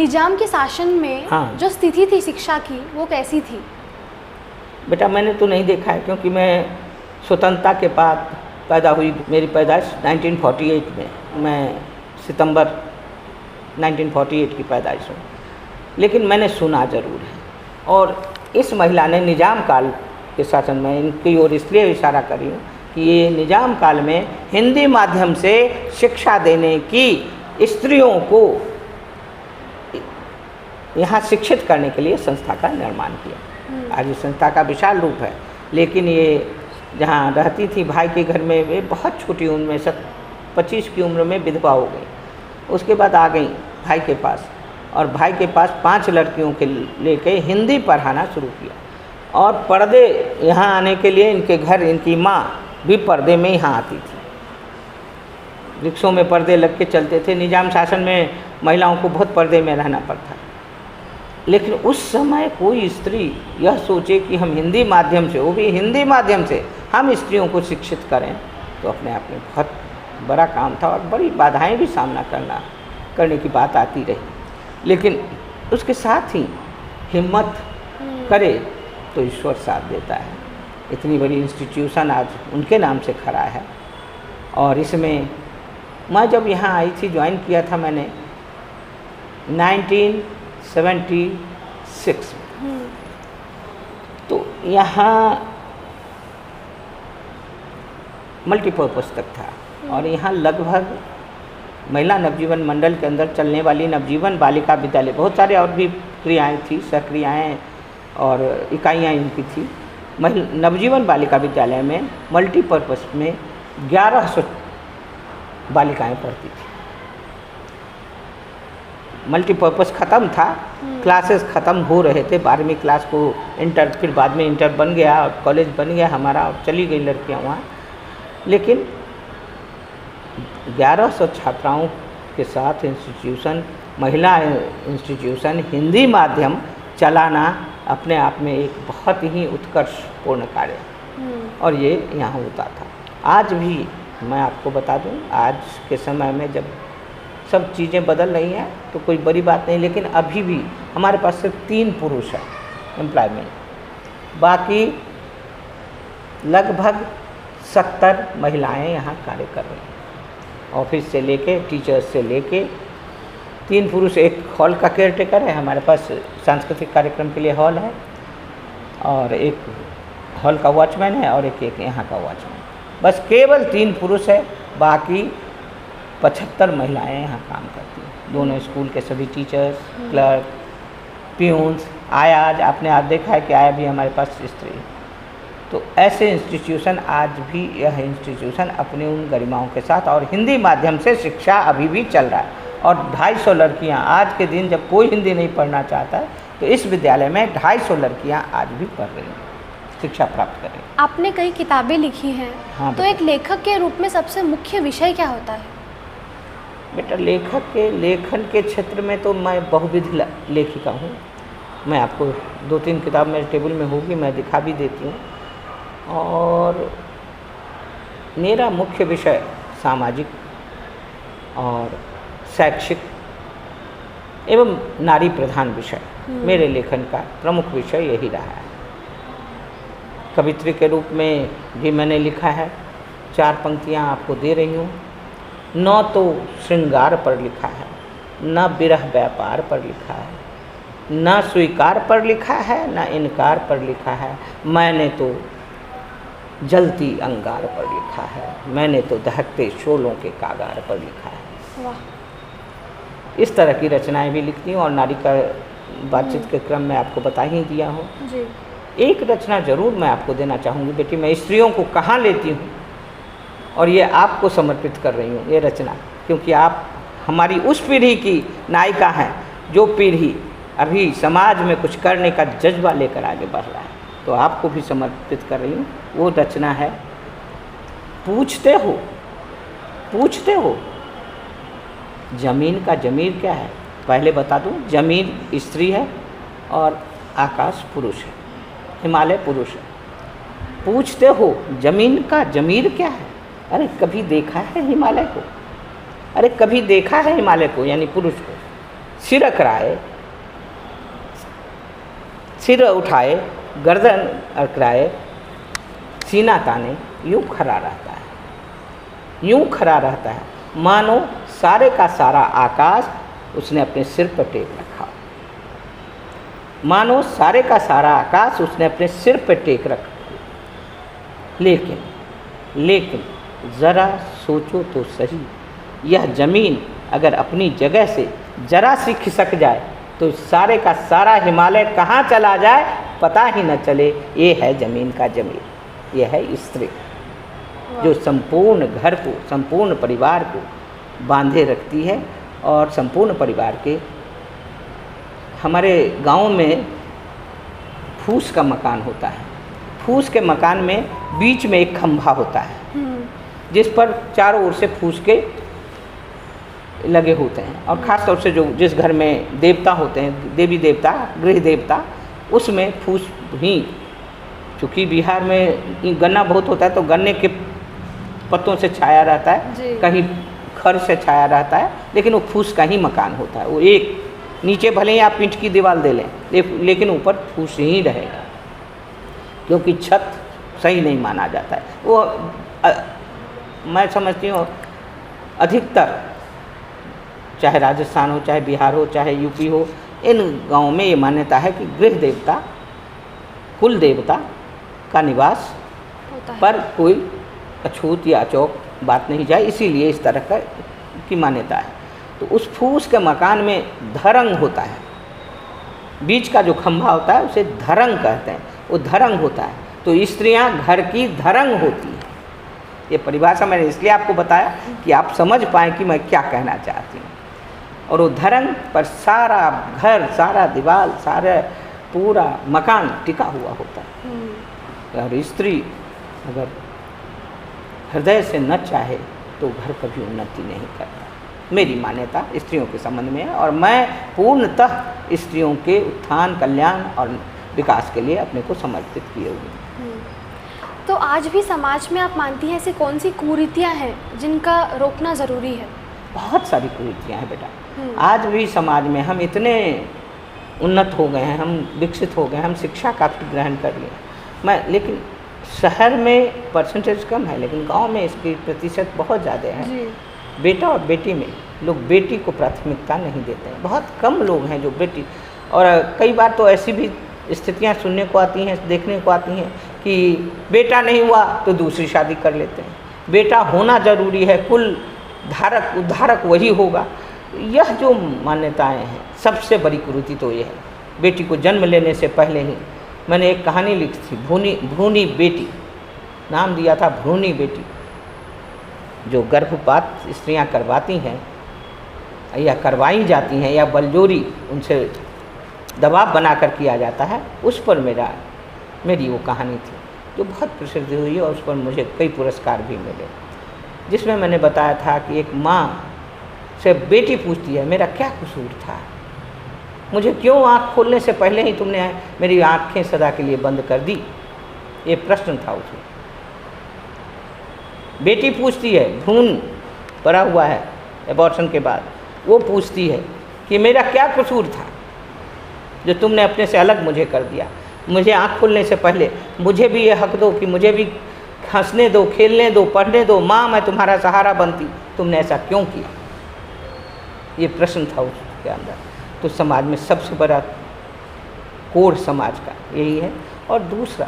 निजाम के शासन में हाँ। जो स्थिति थी शिक्षा की वो कैसी थी? बेटा मैंने तो नहीं देखा है, क्योंकि मैं स्वतंत्रता के बाद पैदा हुई। मेरी पैदाइश 1948 में, मैं सितंबर 1948 की पैदाइश हूँ। लेकिन मैंने सुना ज़रूर है। और इस महिला ने निजाम काल के शासन में, इनकी ओर इसलिए इशारा करी हूँ कि ये निजाम काल में हिंदी माध्यम से शिक्षा देने की, स्त्रियों को यहाँ शिक्षित करने के लिए संस्था का निर्माण किया। आज इस संस्था का विशाल रूप है। लेकिन ये जहाँ रहती थी भाई के घर में, वे बहुत छोटी उम्र में 25 की उम्र में विधवा हो गई। उसके बाद आ गई भाई के पास, और भाई के पास 5 लड़कियों के लेके हिंदी पढ़ाना शुरू किया। और पर्दे यहाँ आने के लिए इनके घर इनकी माँ भी पर्दे में यहाँ आती थी। रिक्शों में पर्दे लग के चलते थे। निजाम शासन में महिलाओं को बहुत पर्दे में रहना पड़ता। लेकिन उस समय कोई स्त्री यह सोचे कि हम हिंदी माध्यम से, वो भी हिंदी माध्यम से, हम स्त्रियों को शिक्षित करें, तो अपने आप में बहुत बड़ा काम था। और बड़ी बाधाएं भी सामना करने की बात आती रही। लेकिन उसके साथ ही हिम्मत करे तो ईश्वर साथ देता है। इतनी बड़ी इंस्टीट्यूशन आज उनके नाम से खड़ा है। और इसमें मैं जब यहाँ आई थी, ज्वाइन किया था मैंने 1976 में, तो यहाँ मल्टीपर्पज़ तक था। और यहाँ लगभग महिला नवजीवन मंडल के अंदर चलने वाली नवजीवन बालिका विद्यालय, बहुत सारे और भी क्रियाएँ थी, सक्रियाएँ और इकाइयाँ इनकी थी। नवजीवन बालिका विद्यालय में मल्टीपर्पज़ में 1100 बालिकाएं पढ़ती थी। मल्टीपर्पज़ ख़त्म था, क्लासेस ख़त्म हो रहे थे। 12वीं क्लास को इंटर, फिर बाद में इंटर बन गया और कॉलेज बन गया हमारा, और चली गई लड़कियां वहाँ। लेकिन 1100 छात्राओं के साथ इंस्टीट्यूशन, महिला इंस्टीट्यूशन, हिंदी माध्यम चलाना अपने आप में एक बहुत ही उत्कर्षपूर्ण कार्य, और ये यहाँ होता था। आज भी मैं आपको बता दूँ, आज के समय में जब सब चीज़ें बदल रही हैं तो कोई बड़ी बात नहीं, लेकिन अभी भी हमारे पास सिर्फ 3 पुरुष हैं एम्प्लॉयमेंट, बाकी लगभग 70 महिलाएं यहाँ कार्य कर रही हैं। ऑफिस से लेके, टीचर्स से लेके 3 पुरुष। एक हॉल का केयरटेकर है हमारे पास, सांस्कृतिक कार्यक्रम के लिए हॉल है, और एक हॉल का वॉचमैन है, और एक यहाँ का वॉचमैन। बस केवल 3 पुरुष है, बाकी 75 महिलाएं यहाँ काम करती हैं। दोनों स्कूल के सभी टीचर्स, क्लर्क, प्यून्स, आया, आज आपने आज देखा है कि आया भी हमारे पास स्त्री। तो ऐसे इंस्टीट्यूशन, आज भी यह इंस्टीट्यूशन अपनी उन गरिमाओं के साथ, और हिंदी माध्यम से शिक्षा अभी भी चल रहा है। और 250 लड़कियाँ, आज के दिन जब कोई हिंदी नहीं पढ़ना चाहता है, तो इस विद्यालय में 250 लड़कियाँ आज भी पढ़ रही हैं, शिक्षा प्राप्त कर रही हैं। आपने कई किताबें लिखी हैं। हाँ, तो एक लेखक के रूप में सबसे मुख्य विषय क्या होता है? बेटा, लेखक के लेखन के क्षेत्र में तो मैं बहुविध लेखिका हूँ। मैं आपको 2-3 किताब मेरे टेबल में होगी, मैं दिखा भी देती हूँ। और मेरा मुख्य विषय सामाजिक और शैक्षिक एवं नारी प्रधान विषय, मेरे लेखन का प्रमुख विषय यही रहा है। कवित्री के रूप में भी मैंने लिखा है। 4 पंक्तियाँ आपको दे रही हूँ। न तो श्रृंगार पर लिखा है, न विरह व्यापार पर लिखा है, न स्वीकार पर लिखा है, न इनकार पर लिखा है। मैंने तो जलती अंगार पर लिखा है, मैंने तो दहकते शोलों के कागार पर लिखा है। वाह। इस तरह की रचनाएं भी लिखती हूँ। और नारी का बातचीत के क्रम में आपको बता ही दिया हूँ। जी। एक रचना ज़रूर मैं आपको देना चाहूँगी बेटी। मैं स्त्रियों को कहाँ लेती हूँ, और ये आपको समर्पित कर रही हूँ ये रचना, क्योंकि आप हमारी उस पीढ़ी की नायिका हैं जो पीढ़ी अभी समाज में कुछ करने का जज्बा लेकर आगे बढ़ रहा है। तो आपको भी समर्पित कर रही हूँ। वो रचना है, पूछते हो ज़मीन का ज़मीर क्या है। पहले बता दूँ, ज़मीन स्त्री है और आकाश पुरुष है, हिमालय पुरुष है। पूछते हो ज़मीन का ज़मीर क्या है। अरे कभी देखा है हिमालय को? अरे कभी देखा है हिमालय को, यानी पुरुष को? सिर अकड़ाए, सिर उठाए, गर्दन अकड़ाए, सीना ताने, यूँ खड़ा रहता है, यूँ खड़ा रहता है, मानो सारे का सारा आकाश उसने अपने सिर पर टेक रखा, मानो सारे का सारा आकाश उसने अपने सिर पर टेक रखा। लेकिन ज़रा सोचो तो सही, यह ज़मीन अगर अपनी जगह से ज़रा सी खिसक जाए तो सारे का सारा हिमालय कहाँ चला जाए पता ही न चले। ये है ज़मीन का ज़मीर, ये है स्त्री जो संपूर्ण घर को, संपूर्ण परिवार को बांधे रखती है। और संपूर्ण परिवार के, हमारे गांव में फूस का मकान होता है, फूस के मकान में बीच में एक खंभा होता है जिस पर चारों ओर से फूस के लगे होते हैं। और ख़ास तौर से जो जिस घर में देवता होते हैं, देवी देवता, गृह देवता, उसमें फूस ही, चूँकि बिहार में गन्ना बहुत होता है तो गन्ने के पत्तों से छाया रहता है, कहीं खर से छाया रहता है, लेकिन वो फूस का ही मकान होता है। वो एक नीचे भले ही आप ईंट की दीवार दे लें लेकिन ऊपर फूस ही रहेगा, क्योंकि छत सही नहीं माना जाता है। वो मैं समझती हूँ अधिकतर, चाहे राजस्थान हो, चाहे बिहार हो, चाहे यूपी हो, इन गाँव में ये मान्यता है कि गृह देवता, कुल देवता का निवास पर कोई अछूत या अचौक बात नहीं जाए, इसीलिए इस तरह की मान्यता है। तो उस फूस के मकान में धरंग होता है, बीच का जो खंभा होता है उसे धरंग कहते हैं, वो धरंग होता है। तो स्त्रियां घर की धरंग होती हैं। ये परिभाषा मैंने इसलिए आपको बताया कि आप समझ पाएँ कि मैं क्या कहना चाहती हूँ। और वो धरंग पर सारा घर, सारा दीवार, सारा पूरा मकान टिका हुआ होता है। और स्त्री अगर हृदय से न चाहे तो घर कभी उन्नति नहीं करता, मेरी मान्यता स्त्रियों के संबंध में है। और मैं पूर्णतः स्त्रियों के उत्थान, कल्याण और विकास के लिए अपने को समर्पित किए हुए हैं। तो आज भी समाज में आप मानती हैं ऐसी कौन सी कुरीतियाँ हैं जिनका रोकना ज़रूरी है? बहुत सारी कुरीतियाँ हैं बेटा। आज भी समाज में हम इतने उन्नत हो गए हैं, हम विकसित हो गए, हम शिक्षा काफ़ी ग्रहण कर लिए। लेकिन शहर में परसेंटेज कम है, लेकिन गांव में इसकी प्रतिशत बहुत ज़्यादा है। बेटा और बेटी में लोग बेटी को प्राथमिकता नहीं देते हैं, बहुत कम लोग हैं जो बेटी। और कई बार तो ऐसी भी स्थितियां सुनने को आती हैं, देखने को आती हैं कि बेटा नहीं हुआ तो दूसरी शादी कर लेते हैं, बेटा होना ज़रूरी है, कुल धारक उद्धारक वही होगा। यह जो मान्यताएं हैं, सबसे बड़ी कुरीति तो ये है। बेटी को जन्म लेने से पहले ही मैंने एक कहानी लिखी थी, भ्रूणी बेटी, नाम दिया था भ्रूणी बेटी। जो गर्भपात स्त्रियां करवाती हैं या करवाई जाती हैं या बलजोरी उनसे दबाव बनाकर किया जाता है, उस पर मेरी वो कहानी थी जो बहुत प्रसिद्ध हुई और उस पर मुझे कई पुरस्कार भी मिले, जिसमें मैंने बताया था कि एक माँ से बेटी पूछती है, मेरा क्या कसूर था, मुझे क्यों आँख खोलने से पहले ही तुमने मेरी आँखें सदा के लिए बंद कर दी। ये प्रश्न था उसमें। बेटी पूछती है, भ्रूण पड़ा हुआ है एबॉर्शन के बाद, वो पूछती है कि मेरा क्या कसूर था जो तुमने अपने से अलग मुझे कर दिया, मुझे आँख खोलने से पहले मुझे भी ये हक दो कि मुझे भी हंसने दो, खेलने दो, पढ़ने दो, माँ मैं तुम्हारा सहारा बनती, तुमने ऐसा क्यों किया। ये प्रश्न था उसके अंदर। तो समाज में सबसे बड़ा कोढ़ समाज का यही है। और दूसरा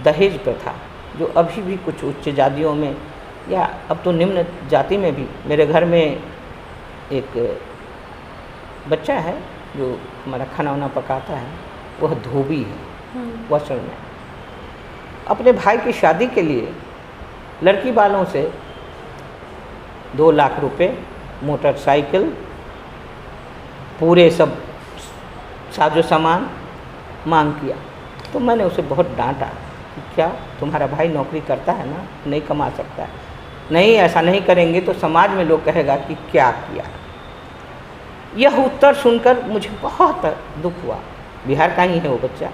दहेज प्रथा, जो अभी भी कुछ उच्च जातियों में या अब तो निम्न जाति में भी, मेरे घर में एक बच्चा है जो हमारा खाना वाना पकाता है, वह धोबी है वस्त्र में। अपने भाई की शादी के लिए लड़की वालों से 2 लाख रुपए, मोटरसाइकिल, पूरे सब साजो सामान मांग किया। तो मैंने उसे बहुत डांटा कि क्या तुम्हारा भाई नौकरी करता है ना, नहीं कमा सकता है, नहीं ऐसा नहीं करेंगे तो समाज में लोग कहेगा कि क्या किया। यह उत्तर सुनकर मुझे बहुत दुख हुआ। बिहार का ही है वो बच्चा।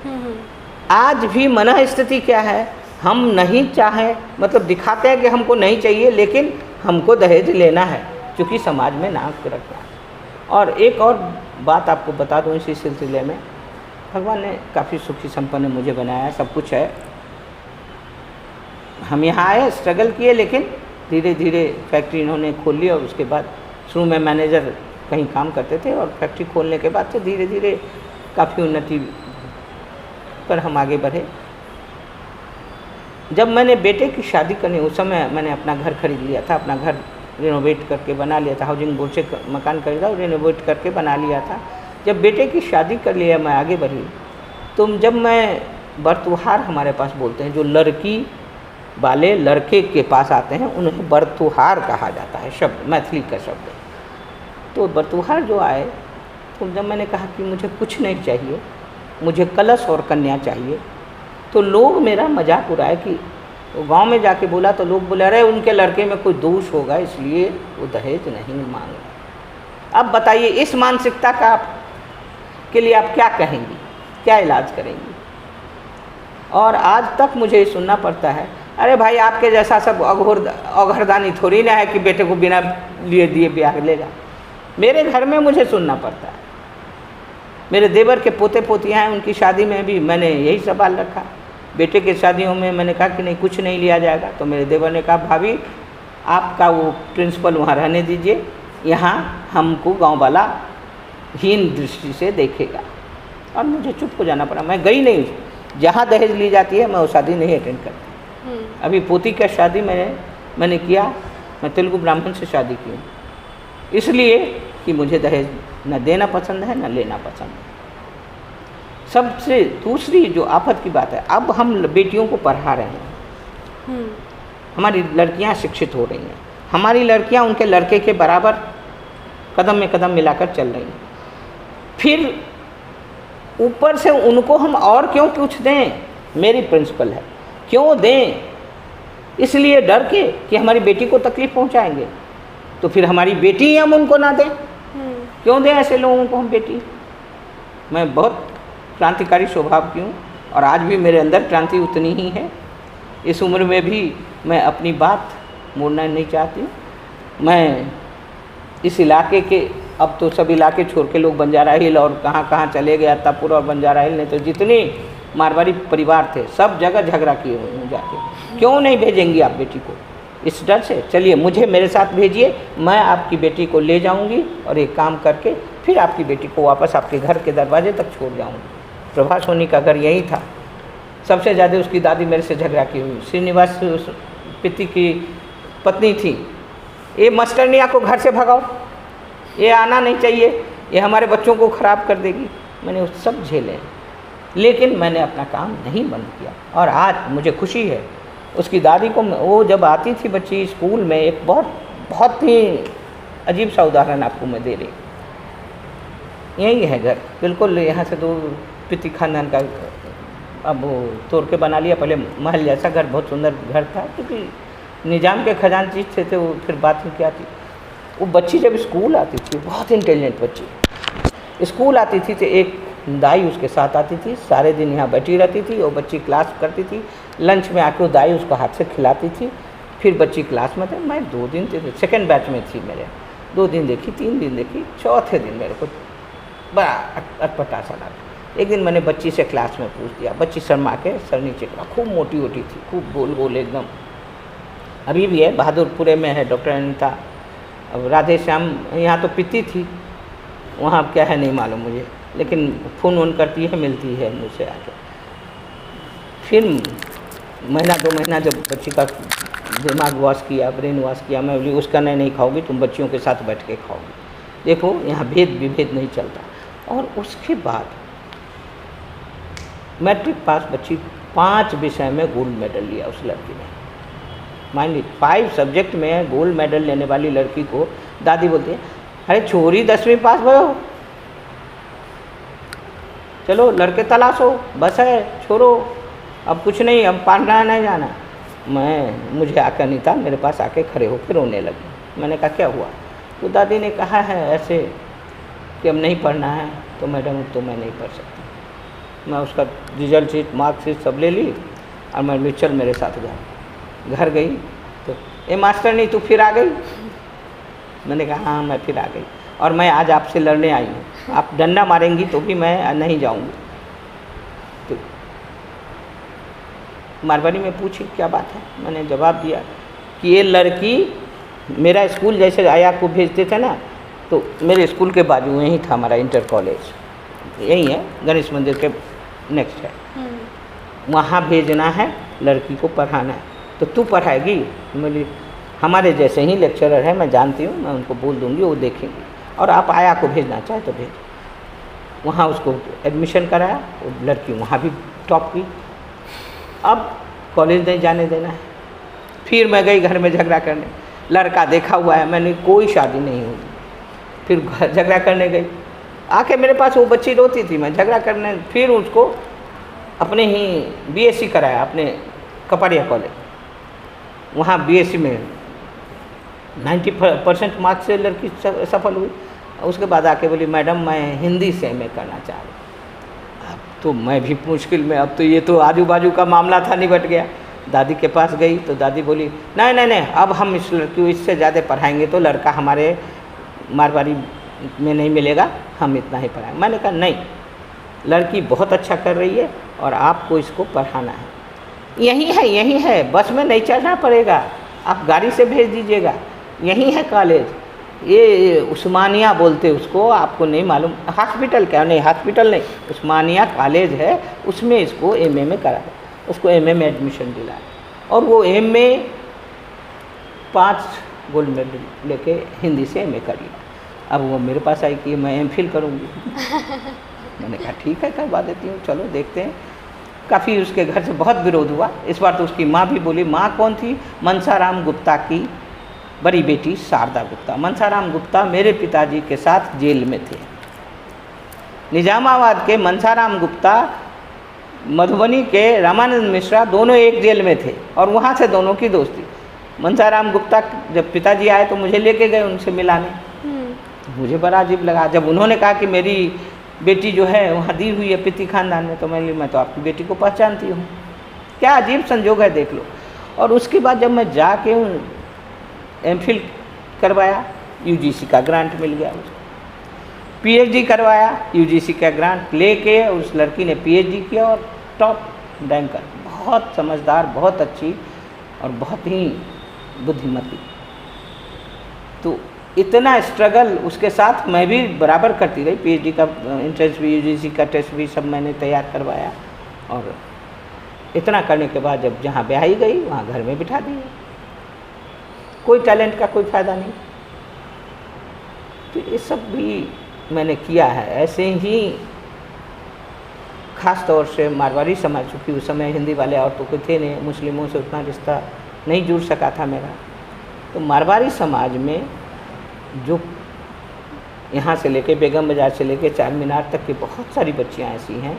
आज भी मन स्थिति क्या है, हम नहीं चाहे, मतलब दिखाते हैं कि हमको नहीं चाहिए, लेकिन हमको दहेज लेना है, क्योंकि समाज में नाक रखना। और एक और बात आपको बता दूं इसी सिलसिले में, भगवान ने काफ़ी सुखी संपन्न मुझे बनाया है, सब कुछ है। हम यहाँ आए, स्ट्रगल किए, लेकिन धीरे धीरे फैक्ट्री इन्होंने खोल ली और उसके बाद शुरू में मैनेजर कहीं काम करते थे और फैक्ट्री खोलने के बाद से धीरे धीरे काफ़ी उन्नति पर हम आगे बढ़े। जब मैंने बेटे की शादी करनी, उस समय मैंने अपना घर खरीद लिया था, अपना घर रिनोवेट करके बना लिया था, हाउसिंग बोर्ड से मकान खरीदा और रिनोवेट करके बना लिया था। जब बेटे की शादी कर लिया, मैं आगे बढ़ी, तो जब मैं बरतुहार हमारे पास बोलते हैं, जो लड़की वाले लड़के के पास आते हैं उन्हें बरतुहार कहा जाता है, शब्द मैथिली का शब्द है। तो बरतुहार जो आए, तो जब मैंने कहा कि मुझे कुछ नहीं चाहिए, मुझे कलश और कन्या चाहिए, तो लोग मेरा मजाक उड़ाए कि वो गांव में जाके बोला तो लोग बोले अरे उनके लड़के में कोई दोष होगा इसलिए वो दहेज नहीं मांग रहे। अब बताइए इस मानसिकता का आप के लिए आप क्या कहेंगी, क्या इलाज करेंगी? और आज तक मुझे सुनना पड़ता है, अरे भाई आपके जैसा सब अघरदानी थोड़ी ना है कि बेटे को बिना लिए दिए ब्याह लेगा। मेरे घर में मुझे सुनना पड़ता है। मेरे देवर के पोते पोतियाँ हैं, उनकी शादी में भी मैंने यही सवाल रखा। बेटे के शादियों में मैंने कहा कि नहीं कुछ नहीं लिया जाएगा, तो मेरे देवर ने कहा भाभी आपका वो प्रिंसिपल वहाँ रहने दीजिए, यहाँ हमको गांव वाला हीन दृष्टि से देखेगा। और मुझे चुप हो जाना पड़ा, मैं गई नहीं। जहाँ दहेज ली जाती है मैं वो शादी नहीं अटेंड करती। अभी पोती का शादी मैंने किया, मैं तेलुगु ब्राह्मण से शादी की, इसलिए कि मुझे दहेज न देना पसंद है न लेना पसंद है। सबसे दूसरी जो आफत की बात है, अब हम बेटियों को पढ़ा रहे हैं, हमारी लड़कियां शिक्षित हो रही हैं, हमारी लड़कियां उनके लड़के के बराबर कदम में कदम मिलाकर चल रही हैं। फिर ऊपर से उनको हम और क्यों कुछ दें? मेरी प्रिंसिपल है, क्यों दें? इसलिए डर के कि हमारी बेटी को तकलीफ पहुंचाएंगे, तो फिर हमारी बेटी ही हम उनको ना दें। क्यों दें ऐसे लोगों को हम बेटी? मैं बहुत क्रांतिकारी स्वभाव की हूँ और आज भी मेरे अंदर क्रांति उतनी ही है। इस उम्र में भी मैं अपनी बात मोड़ना नहीं चाहती। मैं इस इलाके के, अब तो सब इलाके छोड़ के लोग बंजारा हिल और कहाँ कहाँ चले गए, अत्तापुर और बंजारा हिल, नहीं तो जितने मारवाड़ी परिवार थे सब जगह झगड़ा किए हुए हैं जाके। क्यों नहीं भेजेंगी आप बेटी को? इस डर से। चलिए मुझे मेरे साथ भेजिए, मैं आपकी बेटी को ले जाऊंगी और एक काम करके फिर आपकी बेटी को वापस आपके घर के दरवाजे तक छोड़ जाऊंगी। प्रभा सोनी का घर यही था। सबसे ज़्यादा उसकी दादी मेरे से झगड़ा की हुई। श्रीनिवास पिति की पत्नी थी, ये मास्टरनिया को घर से भगाओ, ये आना नहीं चाहिए, ये हमारे बच्चों को ख़राब कर देगी। मैंने उस सब झेले, लेकिन मैंने अपना काम नहीं बंद किया। और आज मुझे खुशी है, उसकी दादी को, वो जब आती थी बच्ची स्कूल में, एक बहुत ही अजीब सा उदाहरण आपको मैं दे रही। यही है घर, बिल्कुल यहाँ से 2 पिति खानदान का, अब वो तोड़ के बना लिया। पहले महल जैसा घर, बहुत सुंदर घर था, क्योंकि निजाम के खजांची थे वो। फिर बात ही क्या थी, वो बच्ची जब स्कूल आती थी, बहुत इंटेलिजेंट बच्ची, स्कूल आती थी तो एक दाई उसके साथ आती थी, सारे दिन यहाँ बैठी रहती थी। वो बच्ची क्लास करती थी, लंच में आके वो दाई उसको हाथ से खिलाती थी। फिर बच्ची क्लास में थे। मैं 2 दिन थे, सेकेंड बैच में थी मेरे, 2 दिन देखी, 3 दिन देखी, चौथे दिन मेरे को बड़ा अटपटा सा लगा। एक दिन मैंने बच्ची से क्लास में पूछ दिया, बच्ची शर्मा के सर नीचे करा, खूब मोटी वोटी थी, खूब गोल गोल एकदम, अभी भी है, बहादुरपुरे में है डॉक्टर अनिता। अब राधे श्याम यहाँ तो पिती थी, वहाँ क्या है नहीं मालूम मुझे, लेकिन फ़ोन वोन करती है, मिलती है मुझसे आके। फिर महीना 2 महीना जब बच्ची का दिमाग वॉश किया, ब्रेन वॉश किया, मैं बोली उसका नहीं खाओगी, तुम बच्चियों के साथ बैठ के खाओगी। देखो यहाँ भेद विभेद नहीं चलता। और उसके बाद मैट्रिक पास बच्ची, 5 विषय में गोल्ड मेडल लिया उस लड़की ने। मान ली 5 सब्जेक्ट में गोल्ड मेडल लेने वाली लड़की को दादी बोलती है, अरे छोरी 10वीं पास भयो, चलो लड़के तलाशो, बस है, छोड़ो, अब कुछ नहीं, अब पढ़ना नहीं जाना। मुझे आकर अनीता मेरे पास आके खड़े होकर रोने लगी। मैंने कहा क्या हुआ? तो दादी ने कहा है ऐसे कि अब नहीं पढ़ना है। तो मैडम तो मैं नहीं पढ़ सकती। मैं उसका रिजल्ट शीट, मार्कशीट सब ले ली और मैं बोली चल मेरे साथ घर गई। तो ए मास्टर नहीं तू फिर आ गई? मैंने कहा हाँ मैं फिर आ गई। और मैं आज आपसे लड़ने आई हूँ, आप डंडा मारेंगी तो भी मैं नहीं जाऊँगी। तो मारवाड़ी में पूछी क्या बात है, मैंने जवाब दिया कि ये लड़की मेरा स्कूल जैसे आया को भेजते थे ना, तो मेरे स्कूल के बाजू में ही था हमारा इंटर कॉलेज, यही है गणेश मंदिर के नेक्स्ट है, वहाँ भेजना है, लड़की को पढ़ाना है। तो तू पढ़ाएगी? बोली हमारे जैसे ही लेक्चरर है, मैं जानती हूँ, मैं उनको बोल दूँगी, वो देखेंगे, और आप आया को भेजना चाहे तो भेज। वहाँ उसको एडमिशन कराया, वो लड़की वहाँ भी टॉप की। अब कॉलेज नहीं जाने देना है। फिर मैं गई घर में झगड़ा करने, लड़का देखा हुआ है, मैंने कोई शादी नहीं हुई। फिर झगड़ा करने गई, आके मेरे पास वो बच्ची रोती थी, मैं झगड़ा करने, फिर उसको अपने ही बीएससी कराया अपने कपाड़िया कॉलेज, वहाँ बीएससी में 90% मार्क्स से लड़की सफल हुई। उसके बाद आके बोली मैडम मैं हिंदी से एमए करना चाह रही। अब तो मैं भी मुश्किल में, अब तो ये तो आजू बाजू का मामला था, निपट गया। दादी के पास गई तो दादी बोली नहीं नहीं नहीं, अब हम इस लड़की को इससे ज़्यादा पढ़ाएंगे तो लड़का हमारे मारवाड़ी में नहीं मिलेगा, हम इतना ही पढ़ाएंगे। मैंने कहा नहीं, लड़की बहुत अच्छा कर रही है और आपको इसको पढ़ाना है। यही है, बस में नहीं चढ़ना पड़ेगा, आप गाड़ी से भेज दीजिएगा, यही है कॉलेज, ये उस्मानिया बोलते उसको, आपको नहीं मालूम, हॉस्पिटल क्या, नहीं हॉस्पिटल नहीं, उस्मानिया कॉलेज है, उसमें इसको एमए में करा, उसको एमए में एडमिशन दिलाया, और वो एमए 5 गोल्ड मेडल लेके हिंदी से एमए कर लिया। अब वो मेरे पास आई कि मैं एमफिल करूँगी। मैंने कहा ठीक है, करवा देती हूँ, चलो देखते हैं। काफ़ी उसके घर से बहुत विरोध हुआ। इस बार तो उसकी माँ भी बोली, माँ कौन थी? मनसाराम गुप्ता की बड़ी बेटी शारदा गुप्ता। मनसाराम गुप्ता मेरे पिताजी के साथ जेल में थे। निजामाबाद के मनसाराम गुप्ता, मधुबनी के रामानंद मिश्रा, दोनों एक जेल में थे और वहाँ से दोनों की दोस्ती। मनसाराम गुप्ता जब पिताजी आए तो मुझे लेके गए उनसे मिलाने। मुझे बड़ा अजीब लगा जब उन्होंने कहा कि मेरी बेटी जो है वहाँ दी हुई है पिती खानदान में, तो मैं तो आपकी बेटी को पहचानती हूँ। क्या अजीब संजोग है, देख लो। और उसके बाद जब मैं जाके एमफिल करवाया, यूजीसी का ग्रांट मिल गया उसको, पीएचडी करवाया, यूजीसी का ग्रांट लेके उस लड़की ने पीएचडी किया और टॉप रैंकर, बहुत समझदार, बहुत अच्छी और बहुत ही बुद्धिमती। तो इतना स्ट्रगल उसके साथ मैं भी बराबर करती रही। पीएचडी का एंट्रेंस भी, यूजीसी का टेस्ट भी सब मैंने तैयार करवाया, और इतना करने के बाद जब जहाँ ब्याही गई वहाँ घर में बिठा दी। कोई टैलेंट का कोई फ़ायदा नहीं। तो ये सब भी मैंने किया है। ऐसे ही ख़ास तौर से मारवाड़ी समाज, चूँकि उस समय हिंदी वाले और तो कोई थे नहीं, मुस्लिमों से उतना रिश्ता नहीं जुड़ सका था मेरा, तो मारवाड़ी समाज में जो यहाँ से लेके बेगम बाज़ार से लेके चार मीनार तक की बहुत सारी बच्चियाँ ऐसी हैं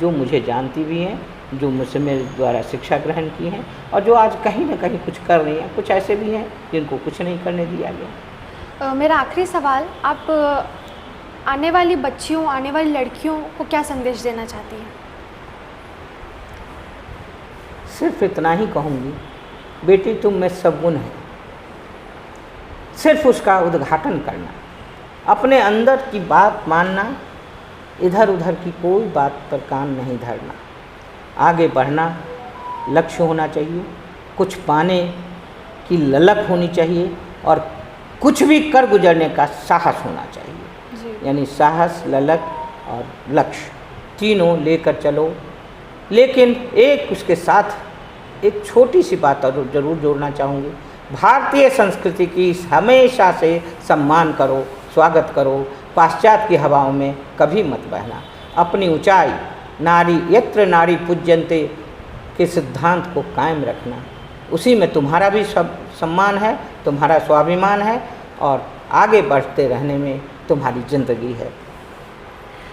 जो मुझे जानती भी हैं, जो मुझसे मेरे द्वारा शिक्षा ग्रहण की हैं, और जो आज कहीं ना कहीं कुछ कर रही हैं। कुछ ऐसे भी हैं जिनको कुछ नहीं करने दिया गया। मेरा आखिरी सवाल, आप आने वाली बच्चियों, आने वाली लड़कियों को क्या संदेश देना चाहती हैं? सिर्फ इतना ही कहूँगी, बेटी तुम में सद्गुण है, सिर्फ उसका उद्घाटन करना, अपने अंदर की बात मानना, इधर उधर की कोई बात पर कान नहीं धरना, आगे बढ़ना, लक्ष्य होना चाहिए, कुछ पाने की ललक होनी चाहिए, और कुछ भी कर गुजरने का साहस होना चाहिए। यानी साहस, ललक और लक्ष्य तीनों लेकर चलो। लेकिन एक उसके साथ एक छोटी सी बात और ज़रूर जोड़ना चाहूँगी, भारतीय संस्कृति की हमेशा से सम्मान करो, स्वागत करो, पाश्चात्य की हवाओं में कभी मत बहना। अपनी ऊंचाई, नारी यत्र नारी पूज्यन्ते के सिद्धांत को कायम रखना, उसी में तुम्हारा भी सब सम्मान है, तुम्हारा स्वाभिमान है, और आगे बढ़ते रहने में तुम्हारी ज़िंदगी है।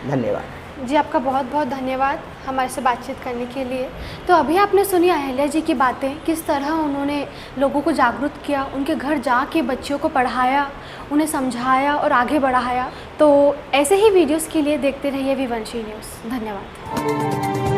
धन्यवाद जी, आपका बहुत बहुत धन्यवाद हमारे से बातचीत करने के लिए। तो अभी आपने सुनी अहिल्या जी की बातें, किस तरह उन्होंने लोगों को जागरूक किया, उनके घर जाके बच्चियों को पढ़ाया, उन्हें समझाया और आगे बढ़ाया। तो ऐसे ही वीडियोस के लिए देखते रहिए विवंशी न्यूज़। धन्यवाद।